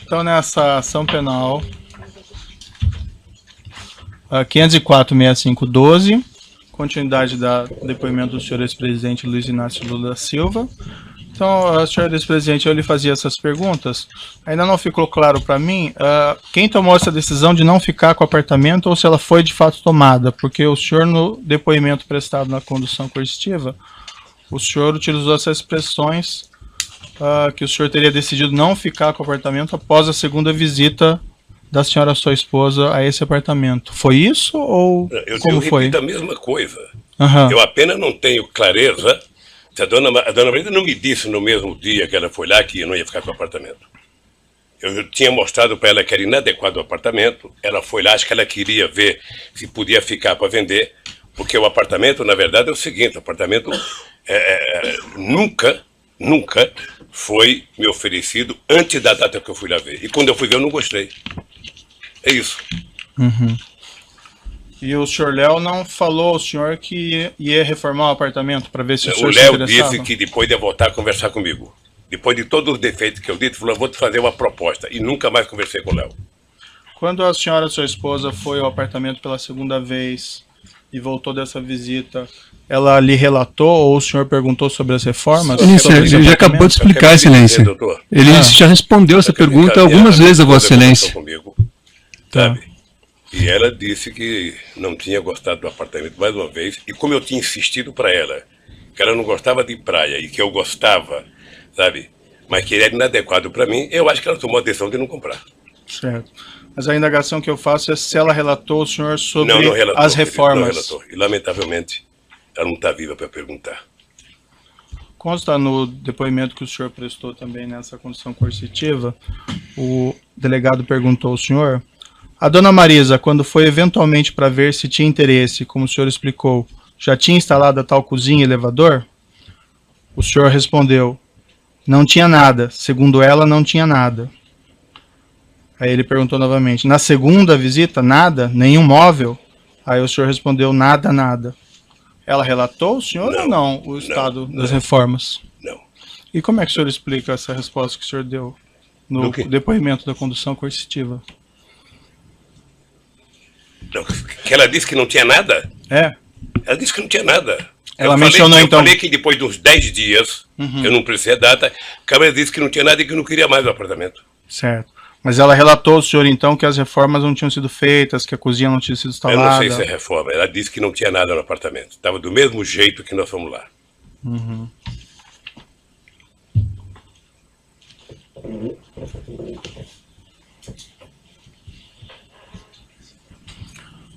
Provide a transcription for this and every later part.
Então, nessa ação penal 504.6512, continuidade do depoimento do senhor ex-presidente Luiz Inácio Lula da Silva. Então, senhor ex-presidente, eu lhe fazia essas perguntas. Ainda não ficou claro para mim quem tomou essa decisão de não ficar com o apartamento ou se ela foi de fato tomada, porque o senhor, no depoimento prestado na condução coercitiva, o senhor utilizou essas expressões que o senhor teria decidido não ficar com o apartamento após a segunda visita da senhora, sua esposa, a esse apartamento. Foi isso ou como foi? Eu repito a mesma coisa. Uhum. Eu apenas não tenho clareza. A dona Marisa não me disse no mesmo dia que ela foi lá que eu não ia ficar com o apartamento. Eu tinha mostrado para ela que era inadequado o apartamento. Ela foi lá, acho que ela queria ver se podia ficar para vender, porque o apartamento, na verdade, é o seguinte: o apartamento nunca foi me oferecido antes da data que eu fui lá ver. E quando eu fui ver, eu não gostei. É isso. Uhum. E o senhor Léo não falou ao senhor que ia reformar o apartamento para ver se o senhor se interessava? O Léo disse que depois ia voltar a conversar comigo. Depois de todos os defeitos que eu disse, falou: vou te fazer uma proposta. E nunca mais conversei com o Léo. Quando a senhora, sua esposa, foi ao apartamento pela segunda vez e voltou dessa visita, ela lhe relatou ou o senhor perguntou sobre as reformas? Excelência, ele já acabou de explicar, Excelência. Ele já respondeu essa pergunta algumas vezes a Vossa Excelência. Comigo, sabe? E ela disse que não tinha gostado do apartamento mais uma vez. E como eu tinha insistido para ela que ela não gostava de praia e que eu gostava, sabe? Mas que ele era inadequado para mim, eu acho que ela tomou a decisão de não comprar. Certo. Mas a indagação que eu faço é se ela relatou ao senhor sobre não relatou, as reformas. Não relatou. E, lamentavelmente, ela não está viva para perguntar. Consta no depoimento que o senhor prestou também nessa condição coercitiva, o delegado perguntou ao senhor: a dona Marisa, quando foi eventualmente para ver se tinha interesse, como o senhor explicou, já tinha instalado a tal cozinha e elevador? O senhor respondeu: não tinha nada. Segundo ela, não tinha nada. Aí ele perguntou novamente: na segunda visita, nada? Nenhum móvel? Aí o senhor respondeu: nada, nada. Ela relatou ao senhor ou não o estado das reformas? Não. E como é que o senhor explica essa resposta que o senhor deu no depoimento da condução coercitiva? Que ela disse que não tinha nada? É. Ela disse que não tinha nada. Ela mencionou então... Eu falei que depois de uns 10 dias, eu não precisei a data, a Câmara disse que não tinha nada e que não queria mais o apartamento. Certo. Mas ela relatou ao senhor então que as reformas não tinham sido feitas, que a cozinha não tinha sido instalada? Eu não sei se é reforma. Ela disse que não tinha nada no apartamento. Estava do mesmo jeito que nós fomos lá. Uhum.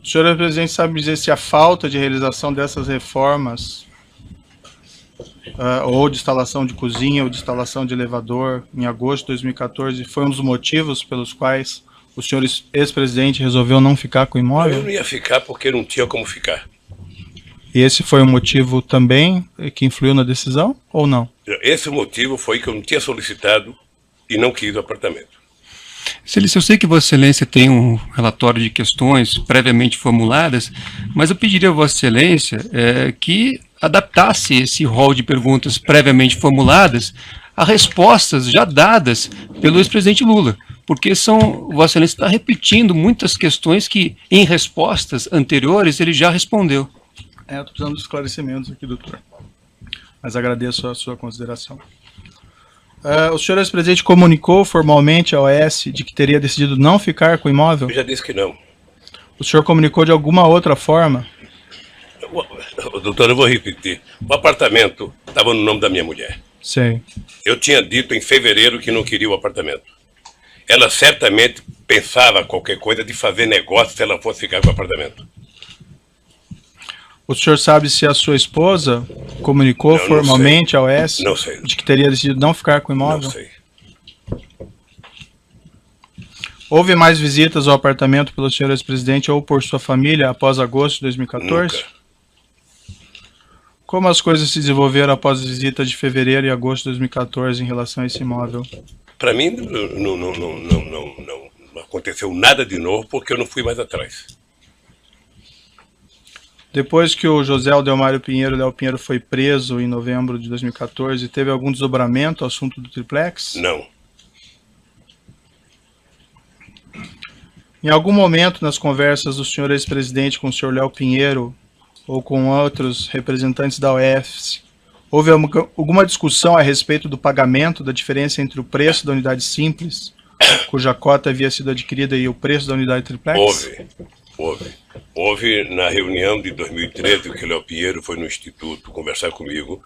O senhor presidente sabe dizer se a falta de realização dessas reformas ou de instalação de cozinha ou de instalação de elevador em agosto de 2014 foi um dos motivos pelos quais o senhor ex-presidente resolveu não ficar com o imóvel? Eu não ia ficar porque não tinha como ficar. E esse foi um motivo também que influiu na decisão ou não? Esse motivo foi que eu não tinha solicitado e não quis o apartamento. Excelência, eu sei que Vossa Excelência tem um relatório de questões previamente formuladas, mas eu pediria a Vossa Excelência que adaptasse esse rol de perguntas previamente formuladas a respostas já dadas pelo ex-presidente Lula, porque Vossa Excelência está repetindo muitas questões que, em respostas anteriores, ele já respondeu. Estou precisando de esclarecimentos aqui, doutor, mas agradeço a sua consideração. O senhor ex-presidente comunicou formalmente à OAS de que teria decidido não ficar com o imóvel? Eu já disse que não. O senhor comunicou de alguma outra forma? Doutor, eu vou repetir. O apartamento estava no nome da minha mulher. Sei. Eu tinha dito em fevereiro que não queria o apartamento. Ela certamente pensava qualquer coisa de fazer negócio se ela fosse ficar com o apartamento. O senhor sabe se a sua esposa comunicou formalmente ao OAS de que teria decidido não ficar com o imóvel? Não sei. Houve mais visitas ao apartamento pelo senhor ex-presidente ou por sua família após agosto de 2014? Nunca. Como as coisas se desenvolveram após as visitas de fevereiro e agosto de 2014 em relação a esse imóvel? Para mim, não aconteceu nada de novo porque eu não fui mais atrás. Depois que o José Aldelmário Pinheiro, Léo Pinheiro, foi preso em novembro de 2014, teve algum desdobramento ao assunto do triplex? Não. Em algum momento nas conversas do senhor ex-presidente com o senhor Léo Pinheiro ou com outros representantes da OES, houve alguma discussão a respeito do pagamento da diferença entre o preço da unidade simples, cuja cota havia sido adquirida, e o preço da unidade triplex? Houve na reunião de 2013, que o Léo Pinheiro foi no Instituto conversar comigo,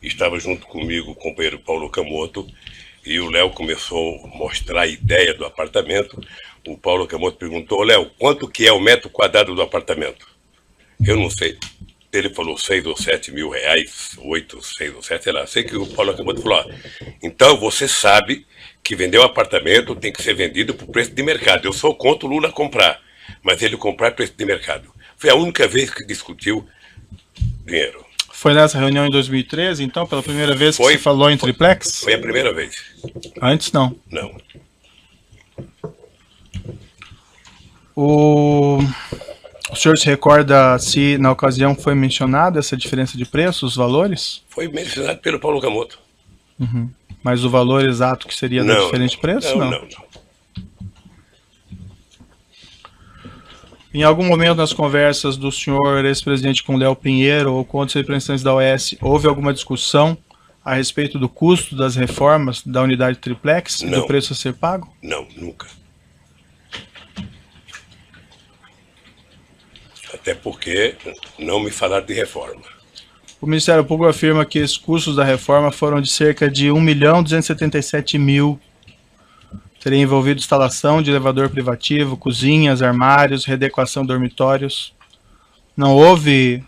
estava junto comigo o companheiro Paulo Camoto, e o Léo começou a mostrar a ideia do apartamento. O Paulo Camoto perguntou: Léo, quanto que é o metro quadrado do apartamento? Eu não sei. Ele falou 6 ou 7 mil reais, 8, 6 ou 7, sei lá. Sei que o Paulo Camoto falou: então você sabe que vender um apartamento tem que ser vendido por preço de mercado. Eu sou contra o Lula comprar, mas ele comprar preço de mercado. Foi a única vez que discutiu dinheiro. Foi nessa reunião em 2013, então, pela primeira vez que se falou em triplex? Foi a primeira vez. Antes não? Não. O senhor se recorda se na ocasião foi mencionada essa diferença de preço, os valores? Foi mencionado pelo Paulo Camoto. Uhum. Mas o valor exato que seria da diferente preço? Não. Em algum momento nas conversas do senhor ex-presidente com Léo Pinheiro ou com outros representantes da OES, houve alguma discussão a respeito do custo das reformas da unidade triplex e do preço a ser pago? Não, nunca. Até porque não me falaram de reforma. O Ministério Público afirma que os custos da reforma foram de cerca de 1.277.000. Teria envolvido instalação de elevador privativo, cozinhas, armários, readequação de dormitórios. Não houve,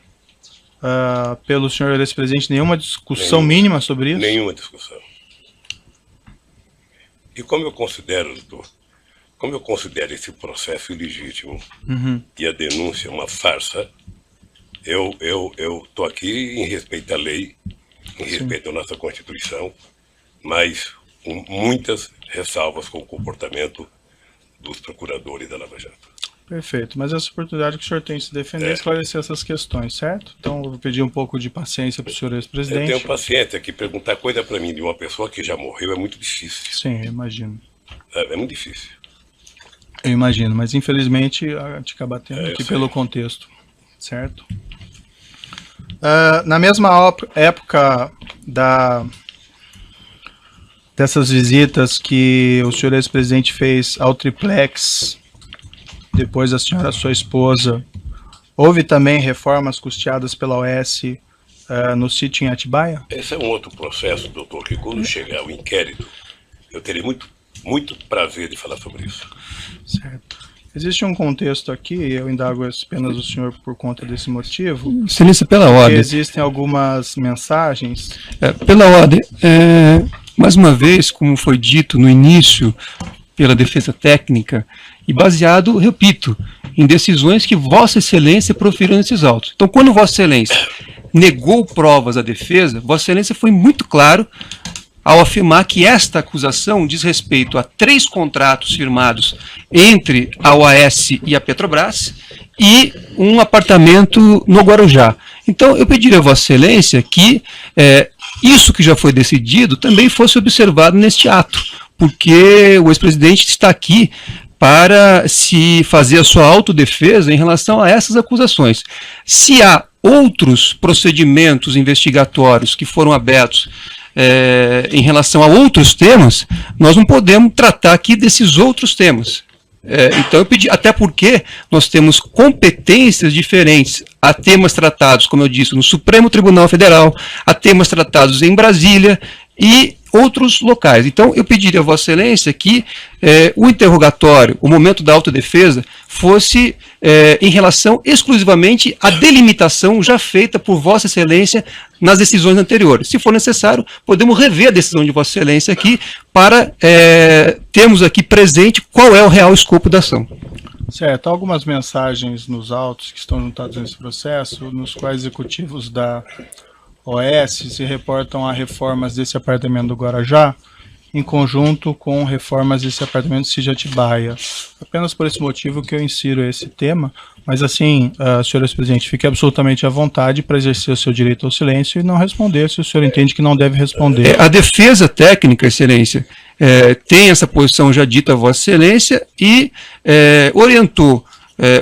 pelo senhor ex-presidente, nenhuma discussão mínima sobre isso? Nenhuma discussão. E como eu considero, doutor, esse processo ilegítimo e a denúncia uma farsa, eu estou aqui em respeito à lei, em respeito à nossa Constituição, mas com muitas ressalvas com o comportamento dos procuradores da Lava Jato. Perfeito, mas essa oportunidade que o senhor tem de se defender, esclarecer essas questões, certo? Então, eu vou pedir um pouco de paciência para o senhor ex-presidente. Eu tenho paciência, que perguntar coisa para mim de uma pessoa que já morreu é muito difícil. Sim, eu imagino. É muito difícil. Eu imagino, mas infelizmente a gente acaba tendo aqui pelo contexto, certo? Na mesma época dessas visitas que o senhor ex-presidente fez ao triplex, depois da senhora, sua esposa, houve também reformas custeadas pela OES no sítio em Atibaia? Esse é um outro processo, doutor, que quando chegar o inquérito, eu terei muito prazer de falar sobre isso. Certo. Existe um contexto aqui, eu indago apenas o senhor por conta desse motivo. Excelência, pela ordem. Existem algumas mensagens. Pela ordem, mais uma vez, como foi dito no início pela defesa técnica, e baseado, repito, em decisões que Vossa Excelência proferiu nesses autos. Então, quando Vossa Excelência negou provas à defesa, Vossa Excelência foi muito claro ao afirmar que esta acusação diz respeito a 3 contratos firmados entre a OAS e a Petrobras e um apartamento no Guarujá. Então, eu pediria a Vossa Excelência que isso que já foi decidido também fosse observado neste ato, porque o ex-presidente está aqui para se fazer a sua autodefesa em relação a essas acusações. Se há outros procedimentos investigatórios que foram abertos em relação a outros temas, nós não podemos tratar aqui desses outros temas. Então eu pedi, até porque nós temos competências diferentes. Há temas tratados, como eu disse, no Supremo Tribunal Federal, há temas tratados em Brasília e outros locais. Então eu pediria a Vossa Excelência que o interrogatório, o momento da autodefesa, fosse em relação exclusivamente à delimitação já feita por Vossa Excelência nas decisões anteriores. Se for necessário, podemos rever a decisão de Vossa Excelência aqui para termos aqui presente qual é o real escopo da ação. Certo. Há algumas mensagens nos autos que estão juntados nesse processo, nos quais executivos da OAS se reportam a reformas desse apartamento do Guarujá, em conjunto com reformas desse apartamento Sítio Atibaia. Apenas por esse motivo que eu insiro esse tema, mas assim, senhor presidente, fique absolutamente à vontade para exercer o seu direito ao silêncio e não responder se o senhor entende que não deve responder. A defesa técnica, excelência, tem essa posição já dita a vossa excelência e orientou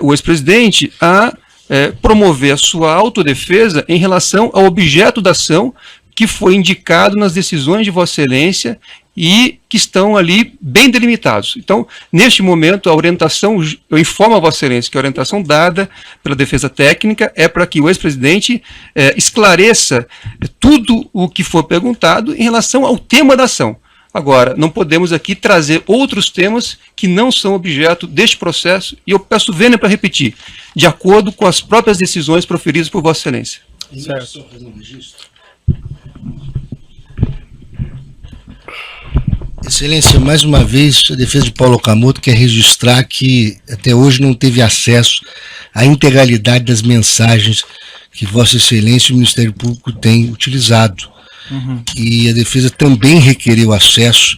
o ex-presidente a promover a sua autodefesa em relação ao objeto da ação que foi indicado nas decisões de vossa excelência e que estão ali bem delimitados. Então, neste momento, a orientação, eu informo a vossa excelência que a orientação dada pela defesa técnica é para que o ex-presidente esclareça tudo o que for perguntado em relação ao tema da ação. Agora, não podemos aqui trazer outros temas que não são objeto deste processo, e eu peço vênia para repetir, de acordo com as próprias decisões proferidas por vossa excelência. Certo. Excelência, mais uma vez, a defesa de Paulo Okamoto quer registrar que até hoje não teve acesso à integralidade das mensagens que Vossa Excelência e o Ministério Público têm utilizado. E a defesa também requereu acesso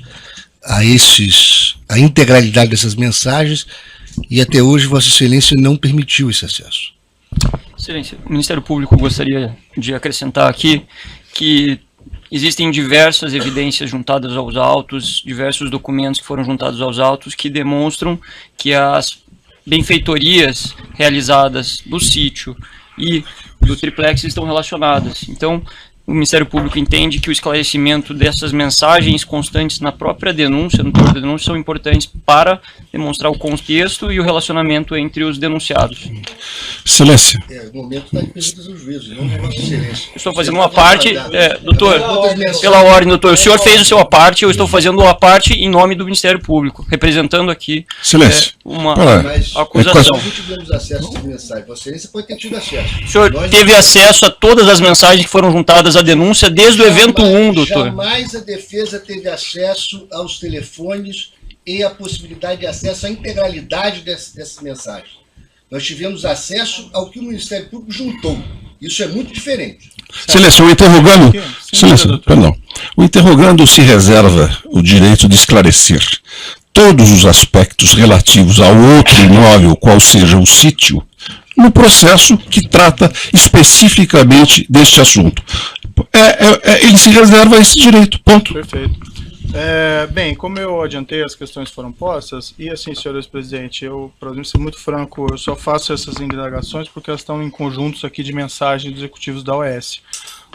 a integralidade dessas mensagens e até hoje Vossa Excelência não permitiu esse acesso. Excelência, o Ministério Público gostaria de acrescentar aqui que existem diversas evidências juntadas aos autos, diversos documentos que foram juntados aos autos que demonstram que as benfeitorias realizadas do sítio e do triplex estão relacionadas. Então, o Ministério Público entende que o esclarecimento dessas mensagens constantes na própria denúncia, no teor da denúncia, são importantes para demonstrar o contexto e o relacionamento entre os denunciados. Excelência. No momento da defesa do juízo, não da Vossa Excelência. Eu estou fazendo uma parte, doutor, pela ordem, doutor, o senhor fez o seu parte, eu estou fazendo a parte em nome do Ministério Público, representando aqui uma acusação. Nós não tivemos acesso às mensagens, Vossa Excelência pode ter tido acesso. O senhor teve acesso a todas as mensagens que foram juntadas à denúncia desde o evento 1, doutor. Jamais a defesa teve acesso aos telefones e a possibilidade de acesso à integralidade dessas mensagens. Nós tivemos acesso ao que o Ministério Público juntou. Isso é muito diferente. Excelência, o interrogando... Excelência, perdão. O interrogando se reserva o direito de esclarecer todos os aspectos relativos ao outro imóvel, qual seja o sítio, no processo que trata especificamente deste assunto. Ele se reserva esse direito, ponto. Perfeito. Bem, como eu adiantei, as questões foram postas, e assim, senhor presidente, eu, para ser muito franco, eu só faço essas indagações porque elas estão em conjuntos aqui de mensagens dos executivos da OAS.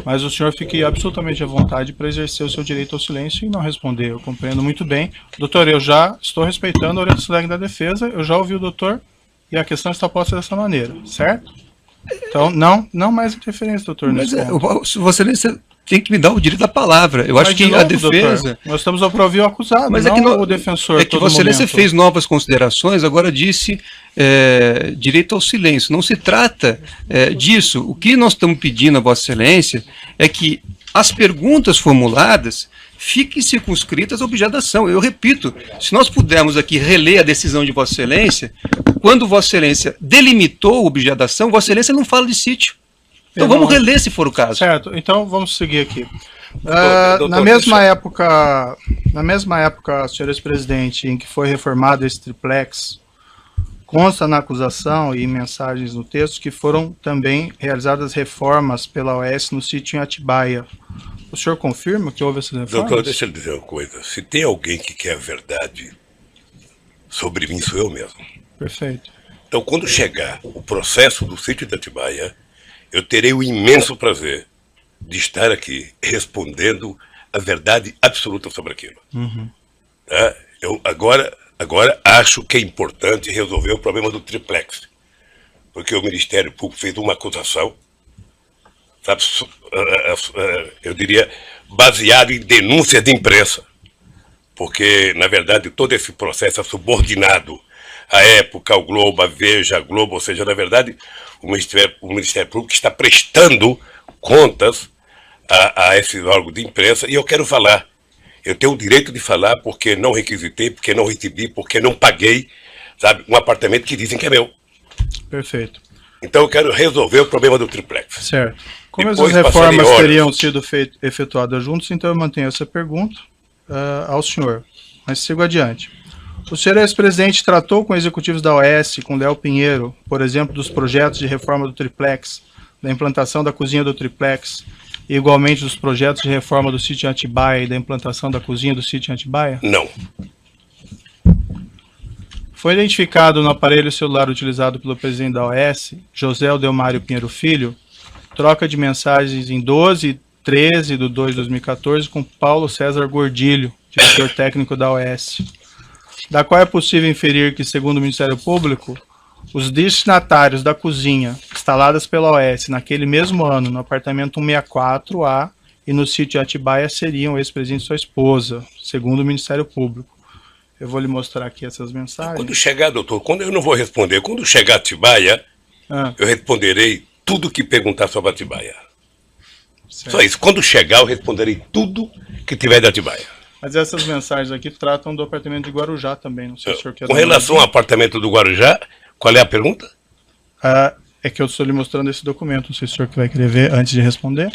Mas o senhor fique absolutamente à vontade para exercer o seu direito ao silêncio e não responder. Eu compreendo muito bem. Doutor, eu já estou respeitando a orientação da defesa, eu já ouvi o doutor, e a questão está posta dessa maneira, certo? Então, não mais interferência, doutor. Mas você tem que me dar o direito da palavra. Eu acho que a defesa... Doutor, nós estamos para ouvir o acusado, mas não o defensor. É que Vossa Excelência fez novas considerações, agora disse direito ao silêncio. Não se trata disso. O que nós estamos pedindo a Vossa Excelência é que as perguntas formuladas fiquem circunscritas ao objeto da ação. Eu repito, se nós pudermos aqui reler a decisão de Vossa Excelência, quando Vossa Excelência delimitou o objeto da ação, Vossa Excelência não fala de sítio. Então vamos reler se for o caso. Certo, então vamos seguir aqui. Na mesma época, senhor presidente, em que foi reformado esse triplex, consta na acusação e em mensagens no texto que foram também realizadas reformas pela OAS no sítio em Atibaia. O senhor confirma que houve essas reformas? Doutor, deixa eu dizer uma coisa. Se tem alguém que quer a verdade sobre mim, sou eu mesmo. Perfeito. Então, quando chegar o processo do sítio de Atibaia, eu terei o imenso prazer de estar aqui respondendo a verdade absoluta sobre aquilo. Tá? Eu agora acho que é importante resolver o problema do triplex, porque o Ministério Público fez uma acusação, sabe, eu diria, baseado em denúncias de imprensa, porque, na verdade, todo esse processo é subordinado à Época, ao Globo, à Veja, à Globo, ou seja, na verdade, o Ministério Público está prestando contas a esses órgãos de imprensa, e eu quero falar. Eu tenho o direito de falar porque não requisitei, porque não recebi, porque não paguei, sabe, um apartamento que dizem que é meu. Perfeito. Então eu quero resolver o problema do triplex. Certo. Como Depois essas reformas teriam sido efetuadas juntos, então eu mantenho essa pergunta. ao senhor, mas sigo adiante. O senhor ex-presidente tratou com executivos da OAS, com Léo Pinheiro, por exemplo, dos projetos de reforma do triplex, da implantação da cozinha do triplex, e igualmente dos projetos de reforma do sítio em Atibaia e da implantação da cozinha do sítio em Atibaia? Não. Foi identificado no aparelho celular utilizado pelo presidente da OAS, José Aldelmário Pinheiro Filho, troca de mensagens em 12 e 13 de 2 de 2014 com Paulo César Gordilho, diretor técnico da OAS, da qual é possível inferir que, segundo o Ministério Público, os destinatários da cozinha instaladas pela OAS naquele mesmo ano no apartamento 164A e no sítio de Atibaia seriam o ex-presidente e sua esposa, segundo o Ministério Público. Eu vou lhe mostrar aqui essas mensagens. Quando chegar, doutor, quando eu não vou responder, quando chegar a Atibaia, eu responderei tudo que perguntar sobre Atibaia. Certo. Só isso. Quando chegar, eu responderei tudo que tiver de Atibaia. Mas essas mensagens aqui tratam do apartamento de Guarujá também, não sei se o senhor quer... Com relação ao apartamento do Guarujá, qual é a pergunta? É que eu estou lhe mostrando esse documento, não sei se o senhor vai querer ver antes de responder.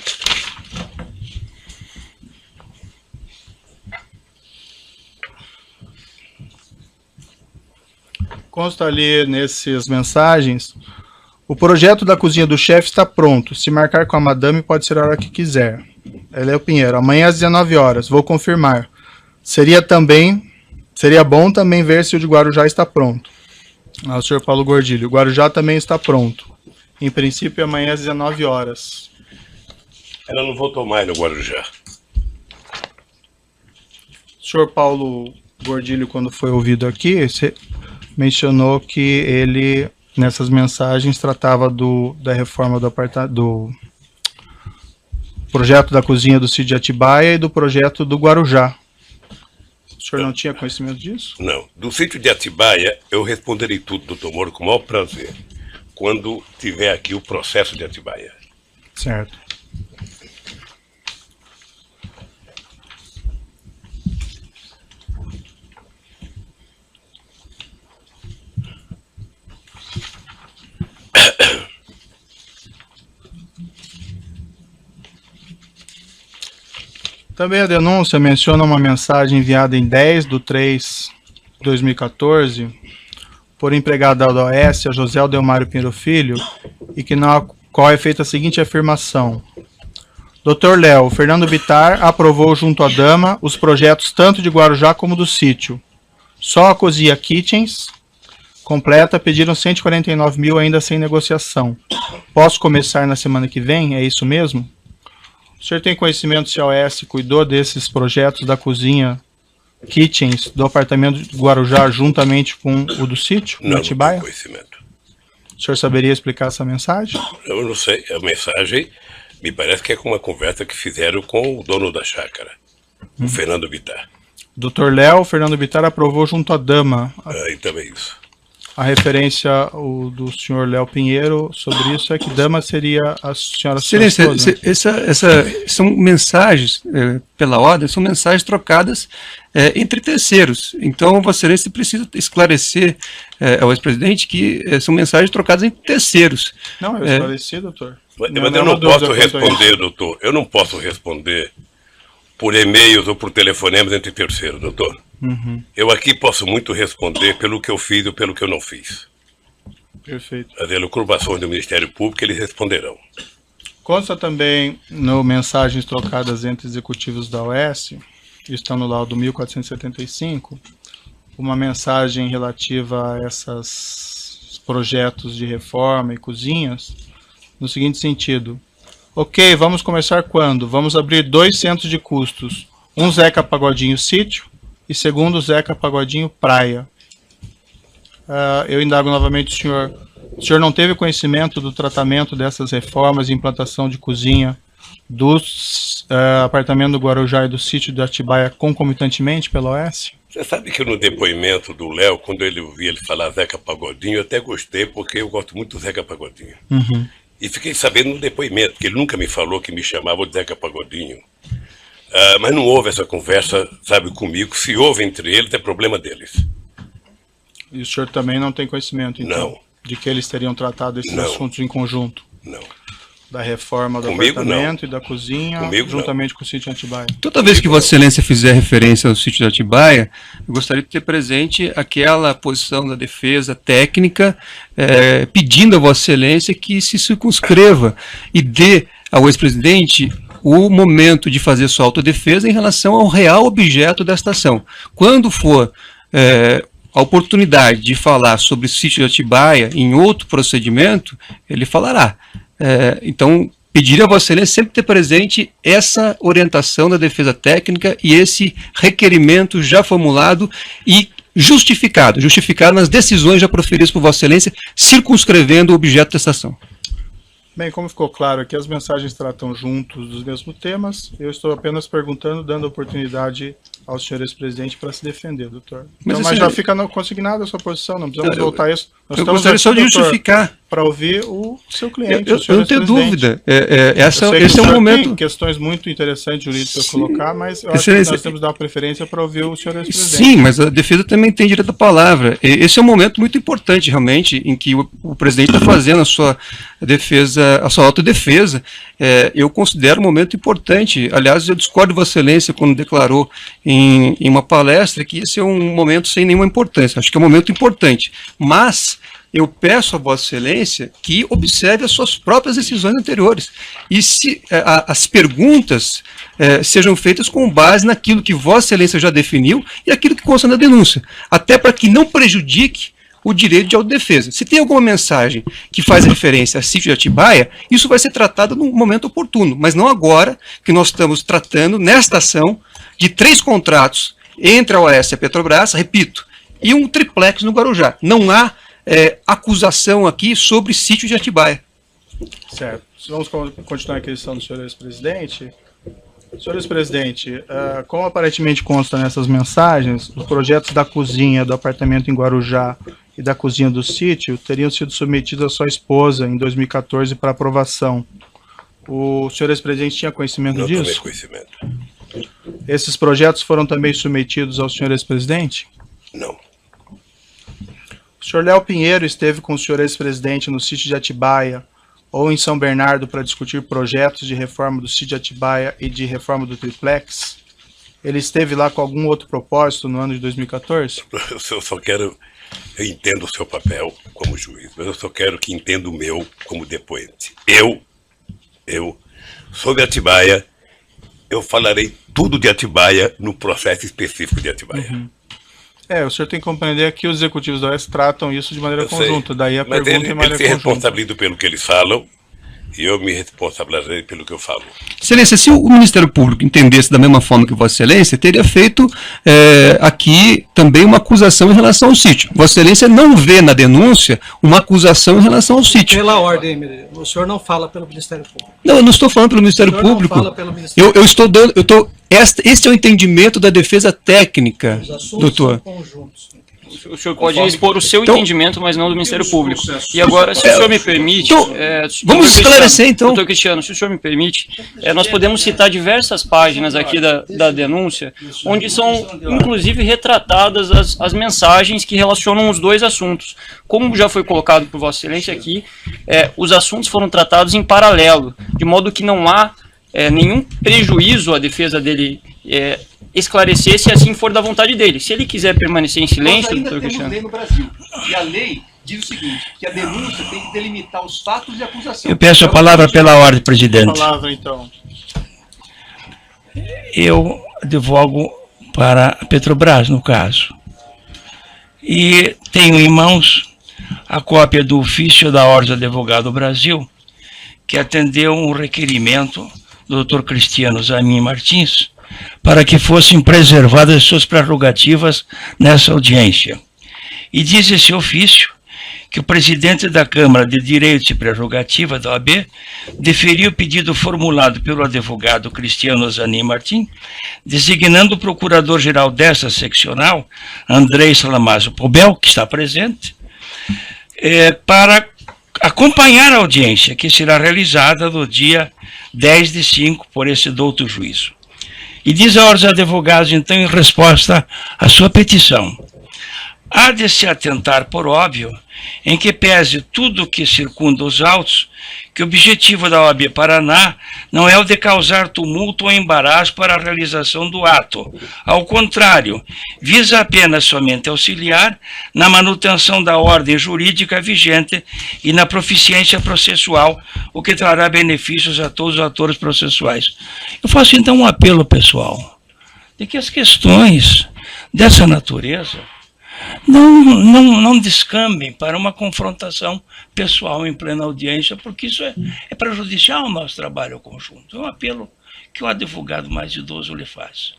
Consta ali nessas mensagens: o projeto da cozinha do chefe está pronto. Se marcar com a madame, pode ser a hora que quiser. Léo Pinheiro, amanhã às 19 horas, vou confirmar. Seria bom também ver se o de Guarujá está pronto. O senhor Paulo Gordilho, o Guarujá também está pronto. Em princípio, amanhã às 19 horas. Ela não voltou mais no Guarujá. O senhor Paulo Gordilho, quando foi ouvido aqui, mencionou que ele, nessas mensagens, tratava da reforma do projeto da cozinha do sítio de Atibaia e do projeto do Guarujá. O senhor não tinha conhecimento disso? Não. Do sítio de Atibaia, eu responderei tudo, doutor Moro, com o maior prazer, quando tiver aqui o processo de Atibaia. Certo. Também a denúncia menciona uma mensagem enviada em 10/3/2014 por empregado da OAS, a José Aldelmário Pinheiro Filho, e que na qual é feita a seguinte afirmação: Dr. Léo, Fernando Bittar aprovou junto à dama os projetos tanto de Guarujá como do sítio. Só a cozinha Kitchens completa pediram 149 mil ainda sem negociação. Posso começar na semana que vem? É isso mesmo? O senhor tem conhecimento se a OAS cuidou desses projetos da cozinha Kitchens do apartamento de Guarujá juntamente com o do sítio? Não, Atibaia? não tenho conhecimento. O senhor saberia explicar essa mensagem? Eu não sei. A mensagem me parece que é com uma conversa que fizeram com o dono da chácara, o Fernando Bittar. Dr. Léo, Fernando Bittar aprovou junto à dama. Então é isso. A referência do senhor Léo Pinheiro sobre isso é que dama seria a senhora Excelência, esposa. são mensagens, pela ordem, são mensagens trocadas entre terceiros. Então, Vossa Excelência precisa esclarecer ao ex-presidente que são mensagens trocadas entre terceiros. Não, eu esclareci, doutor. Mas eu não posso responder, doutor. Eu não posso responder por e-mails ou por telefonemas entre terceiros, doutor. Uhum. Eu aqui posso muito responder pelo que eu fiz ou pelo que eu não fiz. Perfeito. As elucubrações do Ministério Público, eles responderão. Consta também no mensagens trocadas entre executivos da OAS, está no laudo 1475, uma mensagem relativa a esses projetos de reforma e cozinhas, no seguinte sentido: ok, vamos começar quando? Vamos abrir 2 centros de custos, um Zeca Pagodinho Sítio e segundo Zeca Pagodinho Praia. Eu indago novamente o senhor não teve conhecimento do tratamento dessas reformas e implantação de cozinha dos apartamentos do Guarujá e do sítio de Atibaia concomitantemente pela OAS? Você sabe que no depoimento do Léo, quando eu vi ele falar Zeca Pagodinho, eu até gostei, porque eu gosto muito do Zeca Pagodinho. Uhum. E fiquei sabendo no depoimento, que ele nunca me falou que me chamava de Zeca Pagodinho. Mas não houve essa conversa, sabe, comigo. Se houve entre eles, é problema deles. E o senhor também não tem conhecimento, então, não, de que eles teriam tratado esses assuntos em conjunto? Não. da reforma do Comigo, apartamento não. e da cozinha, Comigo, juntamente com o sítio Atibaia. Toda vez que Vossa Excelência fizer referência ao sítio de Atibaia, eu gostaria de ter presente aquela posição da defesa técnica, pedindo a Vossa Excelência que se circunscreva e dê ao ex-presidente o momento de fazer sua autodefesa em relação ao real objeto desta ação. Quando for a oportunidade de falar sobre o sítio de Atibaia em outro procedimento, ele falará. Então, pediria a Vossa Excelência sempre ter presente essa orientação da defesa técnica e esse requerimento já formulado e justificado nas decisões já proferidas por Vossa Excelência, circunscrevendo o objeto dessa ação. Bem, como ficou claro aqui, as mensagens tratam juntos dos mesmos temas. Eu estou apenas perguntando, dando oportunidade ao senhor ex-presidente para se defender, doutor. Mas já fica consignada a sua posição, não precisamos voltar a isso. Eu gostaria só de justificar. Para ouvir o seu cliente, o senhor eu não tenho dúvida. Esse é um momento... Tem questões muito interessantes jurídicas a colocar, mas eu acho que nós temos que dar preferência para ouvir o senhor ex-presidente. Sim, mas a defesa também tem direito à palavra. Esse é um momento muito importante, realmente, em que o presidente está fazendo a sua defesa, a sua autodefesa. Eu considero um momento importante. Aliás, eu discordo de Vossa Excelência quando declarou em uma palestra que esse é um momento sem nenhuma importância. Acho que é um momento importante. Mas eu peço a Vossa Excelência que observe as suas próprias decisões anteriores. E se as perguntas sejam feitas com base naquilo que Vossa Excelência já definiu e aquilo que consta na denúncia. Até para que não prejudique o direito de autodefesa. Se tem alguma mensagem que faz referência a sítio de Atibaia, isso vai ser tratado no momento oportuno, mas não agora que nós estamos tratando, nesta ação, de 3 contratos entre a OAS e a Petrobras, repito, e um triplex no Guarujá. Não há acusação aqui sobre sítio de Atibaia. Certo. Vamos continuar a questão do senhor ex-presidente. Senhor ex-presidente, como aparentemente consta nessas mensagens, os projetos da cozinha do apartamento em Guarujá e da cozinha do sítio teriam sido submetidos à sua esposa em 2014 para aprovação. O senhor ex-presidente tinha conhecimento disso? Não tomei conhecimento. Esses projetos foram também submetidos ao senhor ex-presidente? Não. O senhor Léo Pinheiro esteve com o senhor ex-presidente no sítio de Atibaia ou em São Bernardo para discutir projetos de reforma do sítio de Atibaia e de reforma do triplex? Ele esteve lá com algum outro propósito no ano de 2014? Eu só quero... Eu entendo o seu papel como juiz, mas eu só quero que entenda o meu como depoente. Sobre Atibaia, eu falarei tudo de Atibaia no processo específico de Atibaia. Uhum. O senhor tem que compreender que os executivos da OAS tratam isso de maneira conjunta, daí a pergunta é maneira conjunta. Eles se responsabilizam pelo que eles falam e eu me responsabilizarei pelo que eu falo. Excelência, se o Ministério Público entendesse da mesma forma que Vossa Excelência, teria feito aqui também uma acusação em relação ao sítio. Vossa Excelência não vê na denúncia uma acusação em relação ao sítio. Pela ordem, o senhor não fala pelo Ministério Público. Não, eu não estou falando pelo Ministério Público. Não fala pelo Ministério Este é o entendimento da defesa técnica, doutor. São conjuntos. O senhor pode expor o seu entendimento, mas não do Ministério Público. E agora, se o senhor me permite... vamos esclarecer, então. Doutor Cristiano, se o senhor me permite, nós podemos citar diversas páginas aqui da denúncia, onde são, inclusive, retratadas as mensagens que relacionam os dois assuntos. Como já foi colocado por Vossa Excelência aqui, os assuntos foram tratados em paralelo, de modo que não há nenhum prejuízo à defesa dele esclarecer, se assim for da vontade dele. Se ele quiser permanecer em silêncio, doutor Cristiano... Lei no Brasil. E a lei diz o seguinte, que a denúncia tem que delimitar os fatos de acusação. Eu peço a palavra pela ordem, presidente. A palavra, então. Eu advogo para a Petrobras, no caso. E tenho em mãos a cópia do ofício da Ordem do Advogado do Brasil, que atendeu um requerimento do Dr. Cristiano Zanin Martins, para que fossem preservadas suas prerrogativas nessa audiência. E diz esse ofício que o presidente da Câmara de Direitos e Prerrogativa da OAB deferiu o pedido formulado pelo advogado Cristiano Zanin Martins, designando o procurador-geral dessa seccional, Andrei Salamazzo Pobel, que está presente, para acompanhar a audiência, que será realizada no dia 10/5 por esse douto juízo. E diz a Ordem dos Advogados, então, em resposta à sua petição: há de se atentar por óbvio, em que pese tudo que circunda os autos, que o objetivo da OAB Paraná não é o de causar tumulto ou embaraço para a realização do ato. Ao contrário, visa apenas somente auxiliar na manutenção da ordem jurídica vigente e na proficiência processual, o que trará benefícios a todos os atores processuais. Eu faço então um apelo, pessoal, de que as questões dessa natureza não descambem para uma confrontação pessoal em plena audiência, porque isso é prejudicial ao nosso trabalho conjunto. É um apelo que o advogado mais idoso lhe faz.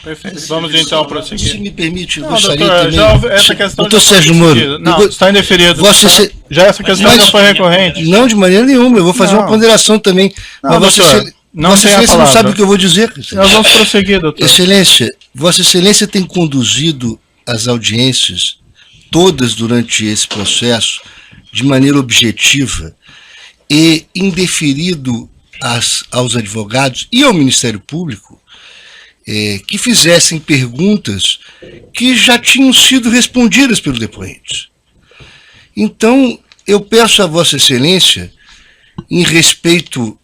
Perfeito. Vamos então prosseguir. Se me permite, eu não, gostaria doutor, também... já, essa questão doutor já Sérgio Moro... Não, está indeferido. Já essa questão já foi recorrente. Não, de maneira nenhuma. Eu vou fazer uma ponderação também. Não, mas doutor, não tem a palavra. Não sabe o que eu vou dizer. Nós vamos prosseguir, doutor. Excelência, Vossa Excelência tem conduzido as audiências todas durante esse processo de maneira objetiva e indeferido aos advogados e ao Ministério Público que fizessem perguntas que já tinham sido respondidas pelos depoentes. Então, eu peço a Vossa Excelência, em respeito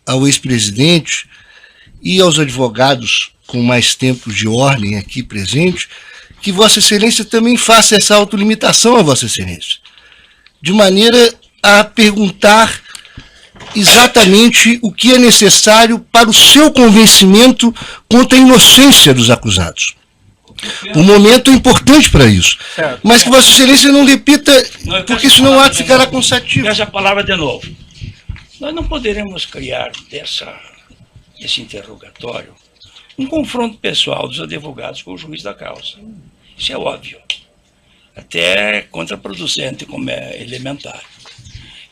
ao ex-presidente e aos advogados com mais tempo de ordem aqui presente, que Vossa Excelência também faça essa autolimitação a Vossa Excelência, de maneira a perguntar exatamente o que é necessário para o seu convencimento quanto à inocência dos acusados. O momento é importante para isso. Certo. Mas que Vossa Excelência não repita, porque senão o ato ficará cansativo. Essa palavra de novo. Nós não poderemos criar desse interrogatório um confronto pessoal dos advogados com o juiz da causa. Isso é óbvio. Até contraproducente, como é elementar.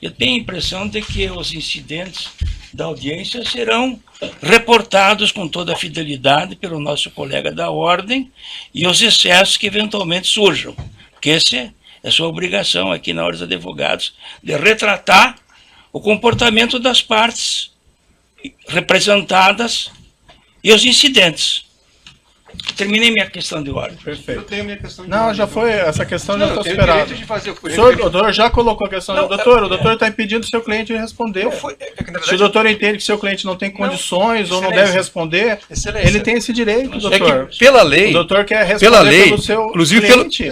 Eu tenho a impressão de que os incidentes da audiência serão reportados com toda a fidelidade pelo nosso colega da ordem e os excessos que eventualmente surjam. Porque essa é a sua obrigação aqui na Ordem dos Advogados, de retratar o comportamento das partes representadas e os incidentes. Terminei minha questão de ordem. Perfeito. Eu tenho minha questão de não, ordem. Já foi, essa questão já está superada. O doutor já colocou a questão. Não, doutor, o doutor está impedindo o seu cliente de responder. Se o doutor entende que seu cliente não tem condições ou não deve responder, ele tem esse direito, doutor. É que pela lei, o doutor quer responder pelo seu inclusive cliente.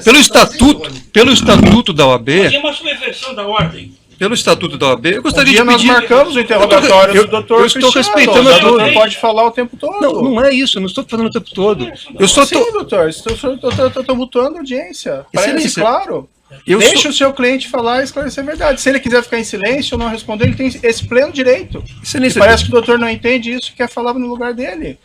Pelo estatuto da OAB... Mas é uma subversão da ordem. Pelo estatuto da OAB, eu gostaria de pedir... nós marcamos o interrogatório do doutor. Eu estou respeitando a doutor pode falar o tempo todo. Não é isso, eu não estou falando o tempo todo. Sim, doutor, estou tumultuando a audiência. Parece claro. Deixa o seu cliente falar e esclarecer a verdade. Se ele quiser ficar em silêncio ou não responder, ele tem esse pleno direito. Parece que o doutor não entende isso e quer falar no lugar dele.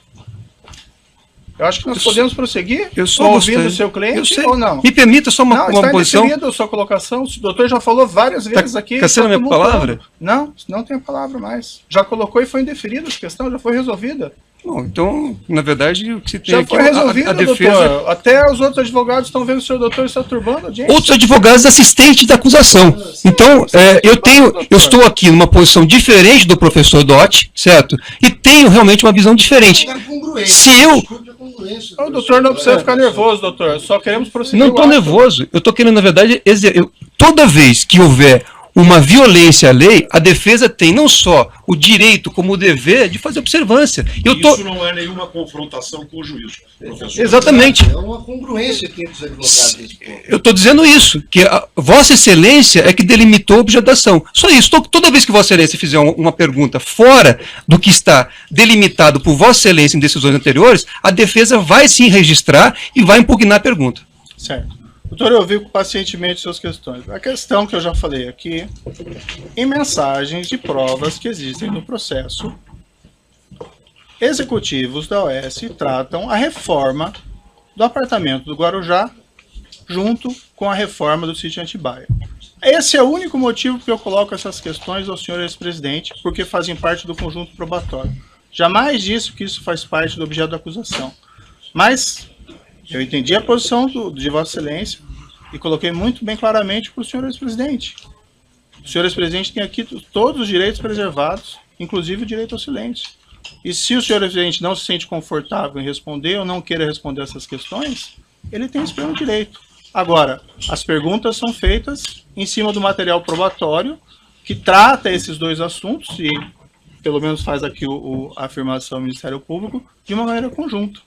Eu acho que nós podemos prosseguir ouvindo o seu cliente ou não. Me permita só uma posição. Não, está a sua colocação. O doutor já falou várias vezes aqui. Está sendo a minha palavra? Não tem a palavra mais. Já colocou e foi indeferida essa questão, já foi resolvida. Bom, então, na verdade, o que se tem já aqui foi resolvido, a defesa... doutor. Até os outros advogados estão vendo que o senhor doutor está turbando a audiência. Outros advogados assistentes da acusação. Então, eu estou aqui numa posição diferente do professor Dotti, certo? E tenho realmente uma visão diferente. Se eu... O doutor não precisa ficar nervoso, doutor. Só queremos prosseguir. Não estou nervoso. Eu estou querendo, na verdade, toda vez que houver uma violência à lei, a defesa tem não só o direito, como o dever de fazer observância. Isso não é nenhuma confrontação com o juiz, professor. Exatamente. É uma congruência aqui entre os advogados. Eu estou dizendo isso, que a Vossa Excelência é que delimitou a objeto da ação. Só isso. Toda vez que Vossa Excelência fizer uma pergunta fora do que está delimitado por Vossa Excelência em decisões anteriores, a defesa vai sim registrar e vai impugnar a pergunta. Certo. Doutor, eu ouvi pacientemente suas questões. A questão que eu já falei aqui, em mensagens de provas que existem no processo, executivos da OAS tratam a reforma do apartamento do Guarujá junto com a reforma do sítio Atibaia. Esse é o único motivo que eu coloco essas questões ao senhor ex-presidente, porque fazem parte do conjunto probatório. Jamais disse que isso faz parte do objeto da acusação. Mas... eu entendi a posição de Vossa Excelência e coloquei muito bem claramente para o senhor ex-presidente. O senhor ex-presidente tem aqui todos os direitos preservados, inclusive o direito ao silêncio. E se o senhor ex-presidente não se sente confortável em responder ou não queira responder essas questões, ele tem esse pleno direito. Agora, as perguntas são feitas em cima do material probatório que trata esses dois assuntos e, pelo menos, faz aqui a afirmação do Ministério Público de uma maneira conjunta.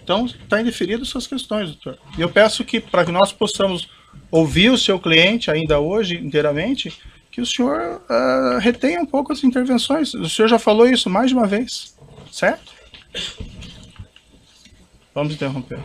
Então, está indeferido suas questões, doutor. E eu peço que, para que nós possamos ouvir o seu cliente ainda hoje inteiramente, que o senhor retenha um pouco as intervenções. O senhor já falou isso mais de uma vez, certo? Vamos interromper.